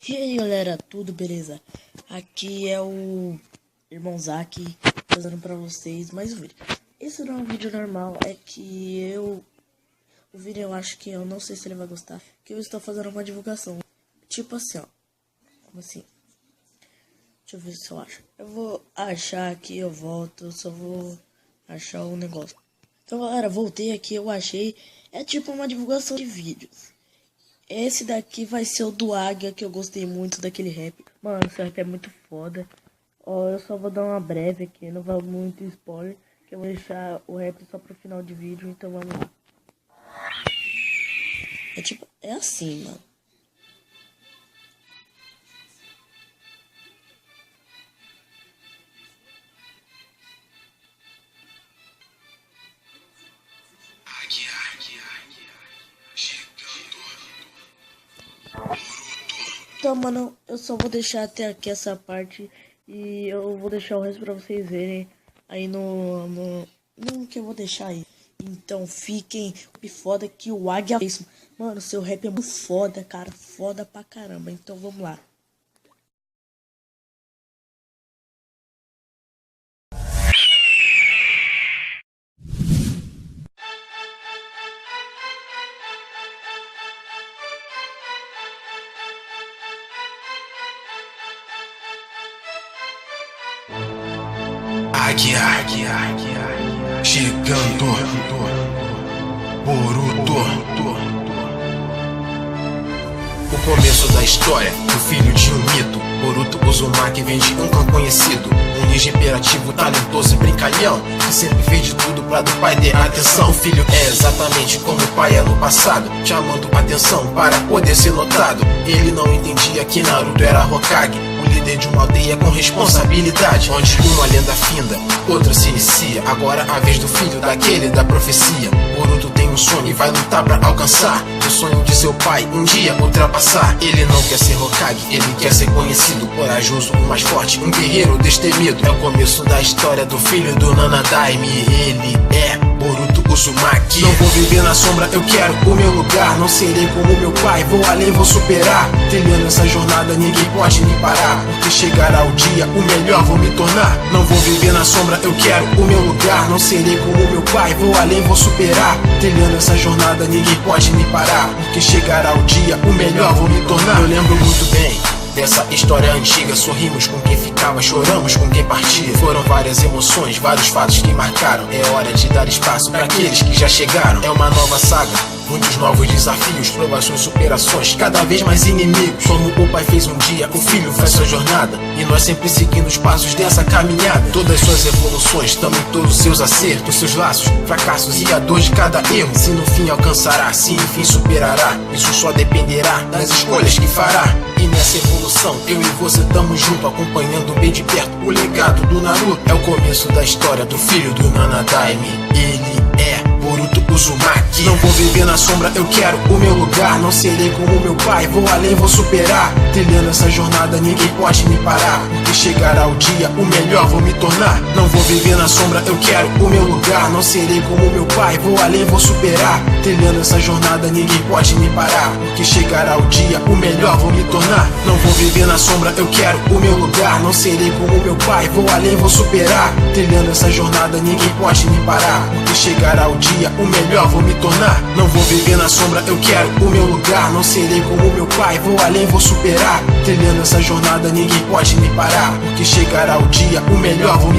E aí galera, tudo beleza? Aqui é o irmão Zack fazendo pra vocês mais um vídeo. Esse não é um vídeo normal, é que o vídeo eu acho que eu não sei se ele vai gostar, que eu estou fazendo uma divulgação. Tipo assim, ó. Como assim? Deixa eu ver se eu acho. Eu vou achar aqui, eu volto, eu só vou achar o negócio. Então galera, voltei aqui, eu achei. É tipo uma divulgação de vídeos. Esse daqui vai ser o do Águia, que eu gostei muito daquele rap. Mano, esse rap é muito foda. Ó, eu só vou dar uma breve aqui, não vai muito spoiler, que eu vou deixar o rap só pro final de vídeo, então vamos lá. É tipo, é assim, mano. Então, mano, eu só vou deixar até aqui essa parte e eu vou deixar o resto pra vocês verem aí no que eu vou deixar aí. Então fiquem foda que o Águia fez. Mano, seu rap é muito foda, cara, foda pra caramba. Então vamos lá. Águia chegando, Boruto. O começo da história do filho de um mito. Boruto Uzumaki vem de um clã conhecido, um ninja imperativo, talentoso e brincalhão, que sempre fez de tudo pra do pai ter atenção. O filho é exatamente como o pai é no passado, chamando atenção para poder ser notado. Ele não entendia que Naruto era Hokage, líder de uma aldeia com responsabilidade, onde uma lenda finda, outra se inicia. Agora a vez do filho daquele da profecia. Boruto tem um sonho e vai lutar pra alcançar o sonho de seu pai, um dia ultrapassar. Ele não quer ser Hokage, ele quer ser conhecido, corajoso, o mais forte, um guerreiro destemido. É o começo da história do filho do Nanadaime. Ele é Boruto Uzumaki. Não vou viver na sombra, eu quero o meu lugar. Não serei como meu pai, vou além, vou superar. Trilhando essa jornada, ninguém pode me parar, porque chegará o dia, o melhor vou me tornar. Não vou viver na sombra, eu quero o meu lugar. Não serei como meu pai, vou além, vou superar. Trilhando essa jornada, ninguém pode me parar, porque chegará o dia, o melhor vou me tornar. Eu lembro muito bem dessa história antiga, sorrimos com quem ficava, choramos com quem partia. Foram várias emoções, vários fatos que marcaram. É hora de dar espaço para aqueles que já chegaram. É uma nova saga, muitos novos desafios, provações, superações, cada vez mais inimigos. Como o pai fez um dia, o filho faz sua jornada, e nós sempre seguindo os passos dessa caminhada. Todas suas evoluções, também todos os seus acertos, seus laços, fracassos e a dor de cada erro. Se no fim alcançará, se enfim superará, isso só dependerá das escolhas que fará. E nessa evolução, eu e você tamo junto, acompanhando bem de perto o legado do Naruto. É o começo da história do filho do Nanadaime. Ele é Boruto Uzumaki. Não vou viver na sombra, eu quero o meu lugar. Não serei como meu pai, vou além, vou superar. Trilhando essa jornada, ninguém pode me parar, porque chegará o dia, o melhor vou me tornar. Não vou viver na sombra, eu quero o meu lugar. Não serei como meu pai, vou além, vou superar. Trilhando essa jornada, ninguém pode me parar, porque chegará o dia, o melhor vou me tornar. Não vou viver na sombra, eu quero o meu lugar. Não serei como meu pai, vou além, vou superar. Trilhando essa jornada, ninguém pode me parar, porque chegará o dia, o melhor vou me tornar. Não vou viver na sombra, eu quero o meu lugar. Não serei como meu pai, vou além, vou superar. Trilhando essa jornada, ninguém pode me parar, porque chegará o dia, o melhor vou me